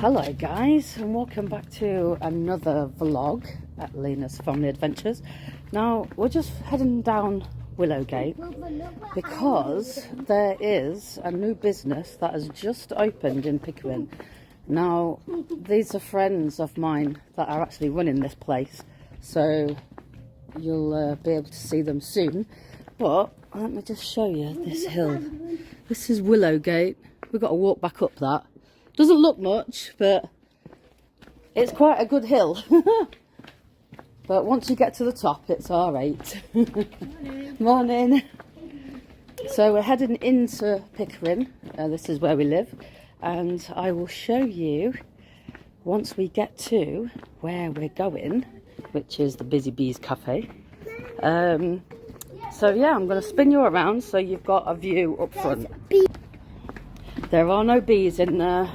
Hello guys, and welcome back to another vlog at Lena's Family Adventures. Now we're just heading down Willowgate because there is a new business that has just opened in Pickering. Now these are friends of mine that are actually running this place, so you'll be able to see them soon. But let me just show you this hill. This is Willowgate. We've got to walk back up that. Doesn't look much, but it's quite a good hill. But once you get to the top, it's alright. Morning. Morning. So we're heading into Pickering. This is where we live. And I will show you once we get to where we're going, which is the Busy Bees Cafe. So yeah, I'm going to spin you around so you've got a view up front. There are no bees in there.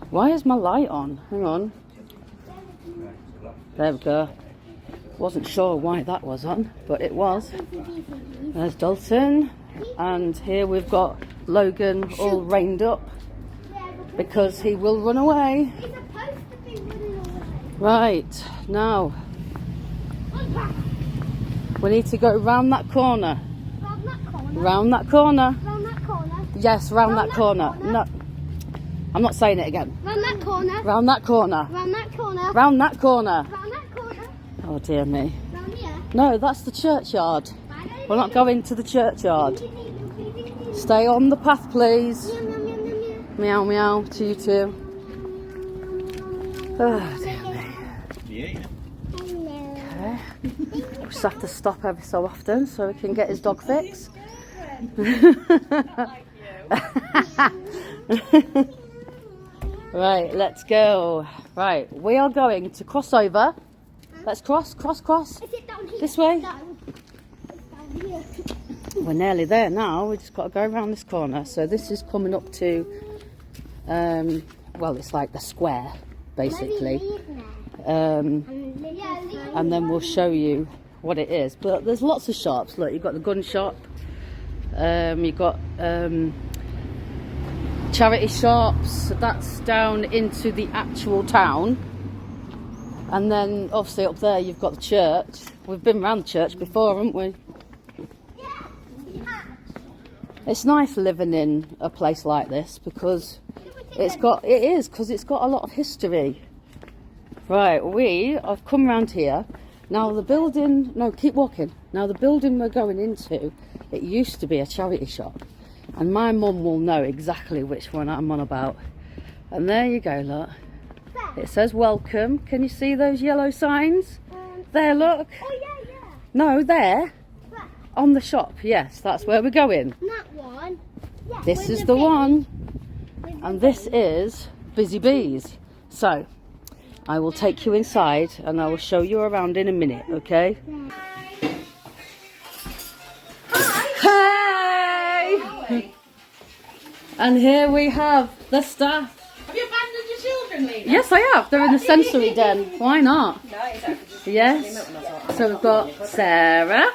Why is my light on? Hang on. There we go. Wasn't sure why that was on, but it was. There's Dalton. And here we've got Logan all reined up because he will run away. Right, now we need to go round that corner. Round that corner. Round that corner? Yes, round that corner. No, I'm not saying it again. Round that corner? Round that corner. Round that corner? Round that corner. Round that corner? Oh dear me. Round here? No, that's the churchyard. We're not going to the churchyard. Stay on the path, please. Meow meow to you too. Oh dear me. Okay. We just have to stop every so often so we can get his dog fix. Right, let's go. Right, we are going to cross over. Let's cross. Is it down here? This way. Down here. We're nearly there now. We just got to go around this corner. So this is coming up to, well, it's like the square, basically. And then we'll show you what it is. But there's lots of shops. Look, you've got the gun shop. You've got charity shops. That's down into the actual town. And then obviously up there you've got the church. We've been around the church before, haven't we? It's nice living in a place like this because it's got a lot of history. Right, I've come round here. Now the building, no, keep walking. Now the building we're going into, it used to be a charity shop. And my mum will know exactly which one I'm on about. And there you go, look. It says welcome. Can you see those yellow signs? There, look. Oh, yeah. No, there. Where? On the shop, yes, that's where we're going. That one? Yeah, This is the one. And this is Busy Bees. So, I will take you inside and I will show you around in a minute, okay? Hey! And here we have the staff. Have you abandoned your children, Lena? Yes, I have. They're in the sensory den. Why not? No, exactly. Yes. So we've got Sarah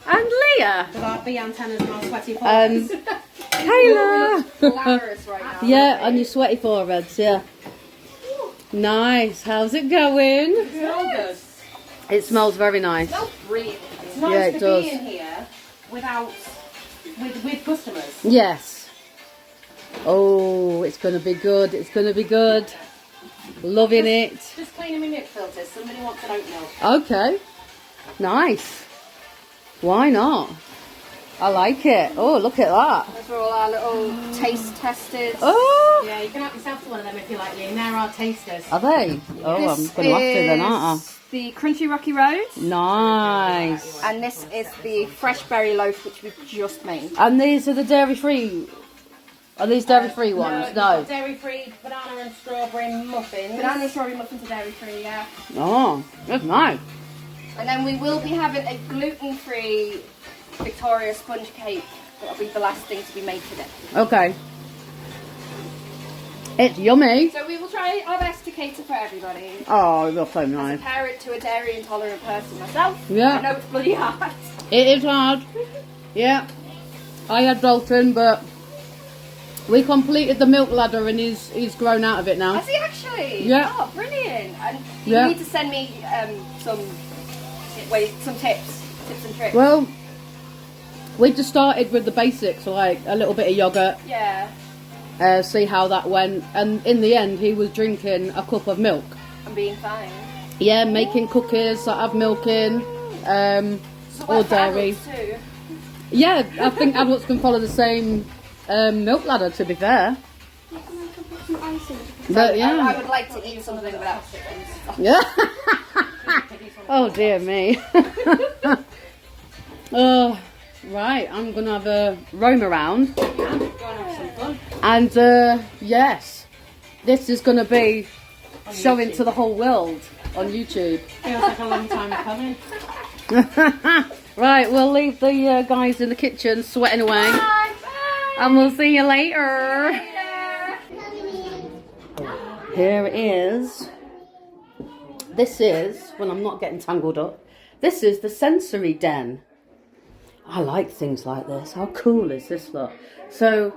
and Leah. With our bee antennas and our sweaty And foreheads. Kayla. Glamorous right now. Yeah, and your sweaty foreheads, yeah. Nice. How's it going? It smells good. It smells very nice. It smells brilliant. It's nice Yeah, it to does. be in here with customers. Yes. Oh, it's going to be good. It's going to be good. Loving it. Just cleaning my milk filters. Somebody wants an oat milk. Okay. Nice. Why not? I like it. Oh, look at that. Those are all our little taste testers. Oh. Yeah, you can help yourself to one of them if you like, Lee. And they're our tasters. Are they? Oh, I'm going to have to then, aren't I? The Crunchy Rocky Road. Nice. And this is the fresh berry loaf, which we've just made. And these are the dairy-free. Are these dairy-free ones? No. Dairy-free banana and strawberry muffins. Banana and strawberry muffins are dairy-free, yeah. Oh, that's nice. And then we will be having a gluten-free Victoria sponge cake. That'll be the last thing to be made today. Okay. It's yummy. So we will try our best to cater for everybody. Oh, that's so I nice. compare it to a dairy intolerant person myself. Yeah. I know it's bloody hard. It is hard. Yeah. I had Dalton, but We completed the milk ladder and he's grown out of it now. Has he actually? Yeah. Oh, brilliant. And you Yeah. need to send me some tips and tricks. Well, we just started with the basics, like a little bit of yogurt, yeah. see how that went, and in the end he was drinking a cup of milk. I'm being fine. Yeah, making cookies that have milk in, or dairy. Too. Yeah, I think adults can follow the same milk ladder, to be fair. But yeah. I would like to eat something without chickens. Yeah. Oh dear me. Oh, right, I'm going to have a roam around. Go and have some fun. And yes, this is going to be showing to the whole world on YouTube. Feels like a long time coming. Right, we'll leave the guys in the kitchen sweating away. Bye. And we'll see you later. Here it is. This is, when I'm not getting tangled up, this is the sensory den. I like things like this. How cool is this look? So,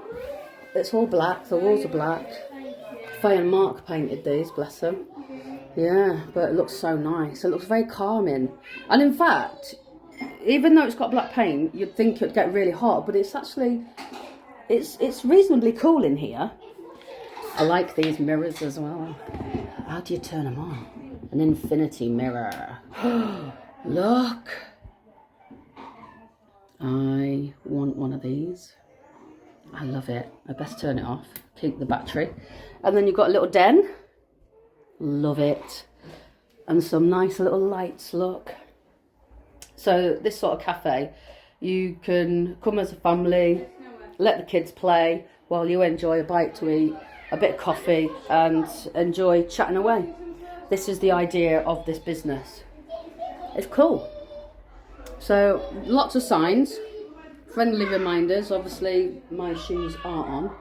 it's all black. The walls are black. Faye and Mark painted these, bless them. Yeah, but it looks so nice. It looks very calming. And in fact, even though it's got black paint, you'd think it'd get really hot, but it's actually, it's reasonably cool in here. I like these mirrors as well. How do you turn them on? An infinity mirror. Look. I want one of these. I love it. I best turn it off. Keep the battery. And then you've got a little den. Love it. And some nice little lights, look. So this sort of cafe, you can come as a family, let the kids play while you enjoy a bite to eat, a bit of coffee, and enjoy chatting away. This is the idea of this business. It's cool. So lots of signs, friendly reminders. Obviously my shoes aren't on.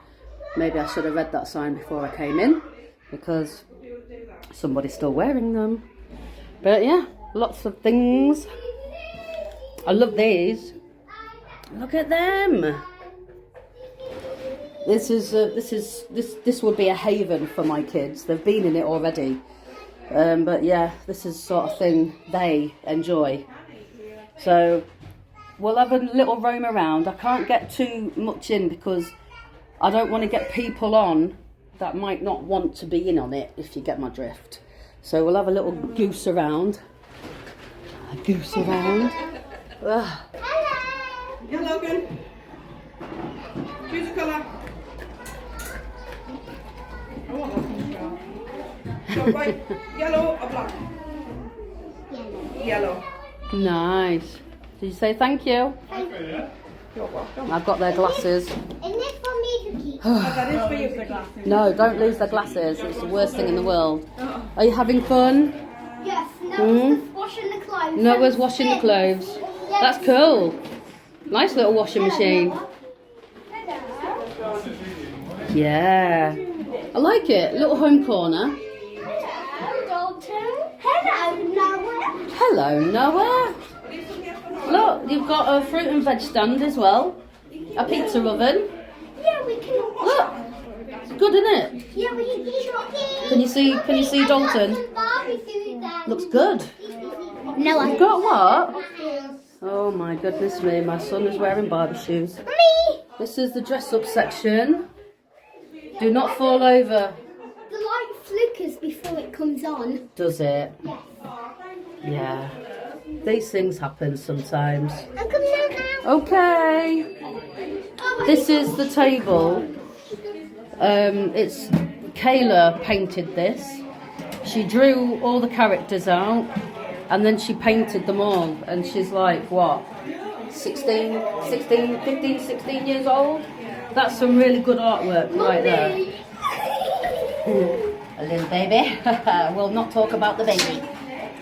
Maybe I should have read that sign before I came in, because somebody's still wearing them. But yeah, lots of things. I love these. Look at them. This would be a haven for my kids. They've been in it already. But yeah, this is the sort of thing they enjoy. So we'll have a little roam around. I can't get too much in because I don't want to get people on that might not want to be in on it, if you get my drift. So we'll have a little goose around. A goose around. Ugh. Yeah, Logan. Choose a colour. I want that. So, right, yellow or black? Yellow. Nice. Did you say thank you? You're welcome. I've got their glasses. Isn't it for me to keep? That is for you, Vicky. No, don't lose their glasses. It's the worst thing in the world. Are you having fun? Yes, Noah's washing the clothes. Noah's washing the clothes. That's cool. Nice little washing machine. Yeah. I like it. Little home corner. Hello, Dalton. Hello, Noah. Hello, Noah. Look, you've got a fruit and veg stand as well. A pizza oven. Yeah, we can. Look. It's good, isn't it? Yeah, we can eat it. Can you see Dalton? Looks good. Noah. You've got what? Oh my goodness me, my son is wearing Barbie shoes. Me. This is the dress up section. Do not fall over. The light flickers before it comes on. Does it? Yes. Yeah. These things happen sometimes. I'm coming out now. Okay. This is the table. It's Kayla painted this. She drew all the characters out and then she painted them all, and she's like, what, 16 years old? That's some really good artwork right there. A little baby. We'll not talk about the baby.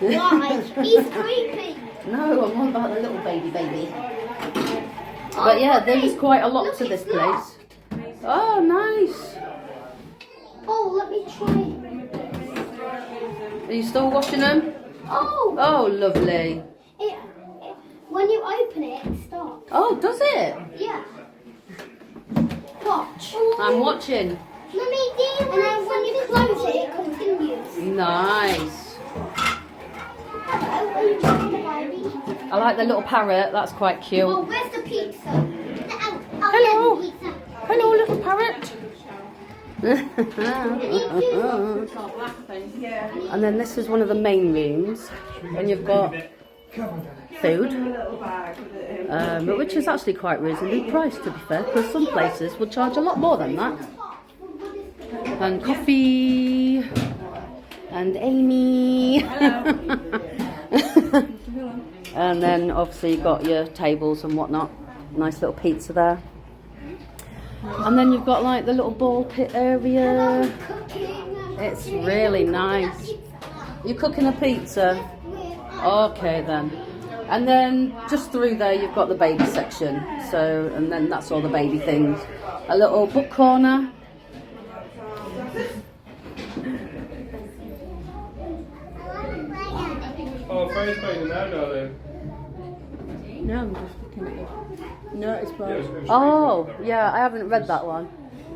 Why? He's creepy. No, I'm on about the little baby. But yeah, there is quite a lot Look, to this it's not. place. Oh, nice. Oh, let me try. Are you still washing them? Oh, Oh, lovely. when you open it, it stops. Oh, does it? Yeah. But watch. I'm watching. Mummy, do you? And then when you close it, it continues. Nice. Oh, I like the little parrot. That's quite cute. where's the pizza? Hello. Yeah, the pizza. Hello, little parrot. And then this is one of the main rooms, and you've got food, which is actually quite reasonably priced, to be fair, because some places will charge a lot more than that. And coffee, and Amy. And then obviously you've got your tables and whatnot. Nice little pizza there. And then you've got like the little ball pit area. It's really nice. You're cooking a pizza? Okay then. And then just through there you've got the baby section. So, and then that's all the baby things. A little book corner. Oh, Freddie's playing now, darling. No, I'm just looking at the notice board. Oh, yeah, I haven't read that one.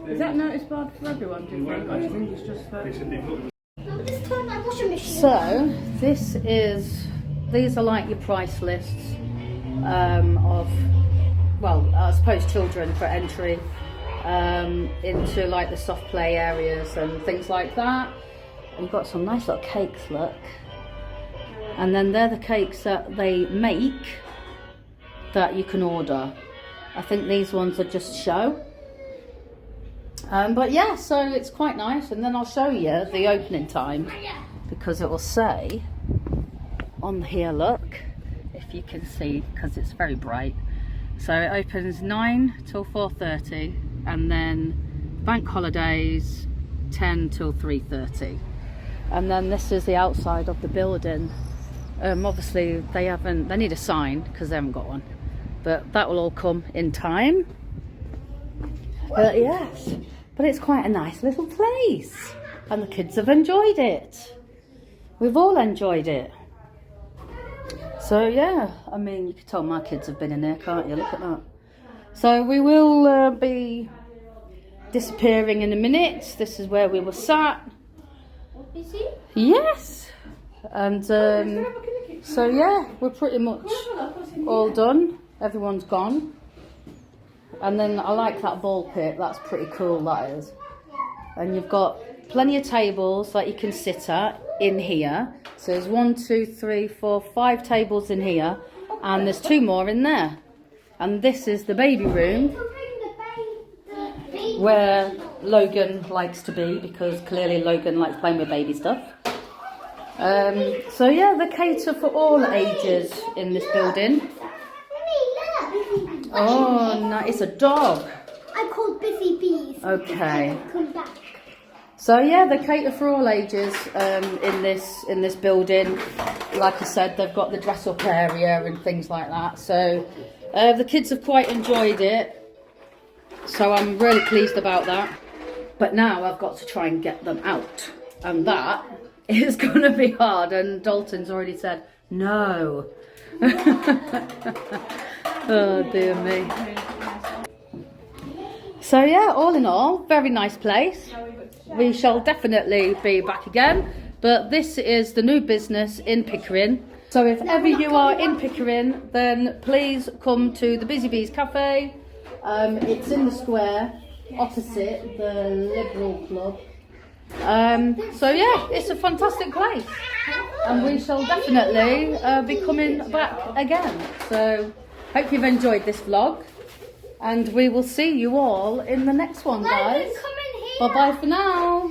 Is that notice board for everyone? Do you think? I think it's just for... Just turn my washing machine. So, these are like your price lists of, well, I suppose children for entry into like the soft play areas and things like that. And you've got some nice little cakes, look. And then they're the cakes that they make that you can order. I think these ones are just show. But yeah, so it's quite nice. And then I'll show you the opening time, because it will say on here, look, if you can see, because it's very bright. So it opens 9 till 4:30, and then bank holidays 10 till 3:30. And then this is the outside of the building. Obviously they need a sign because they haven't got one, but that will all come in time. But yes, but it's quite a nice little place, and the kids have enjoyed it. We've all enjoyed it. So yeah, I mean, you can tell my kids have been in there, can't you? Look at that. So we will be disappearing in a minute. This is where we were sat. Is he? Yes. And so yeah, we're pretty much all done. Everyone's gone. And then I like that ball pit. That's pretty cool, that is. And you've got plenty of tables that you can sit at in here. So there's 1, 2, 3, 4, 5 tables in here, and there's 2 more in there. And this is the baby room where Logan likes to be, because clearly Logan likes playing with baby stuff. So yeah, they cater for all ages in this building. Oh, no, it's a dog. I called Busy Bees. Okay. Come back. So yeah, they cater for all ages in this building. Like I said, they've got the dress up area and things like that. So the kids have quite enjoyed it. So I'm really pleased about that. But now I've got to try and get them out, and that is going to be hard. And Dalton's already said no. Oh dear me. So yeah, all in all, very nice place. We shall definitely be back again. But this is the new business in Pickering. So if ever you are in Pickering, then please come to the Busy Bees Cafe. It's in the square opposite the Liberal Club. So yeah, it's a fantastic place, and we shall definitely be coming back again. So hope you've enjoyed this vlog, and we will see you all in the next one, guys. Bye bye for now.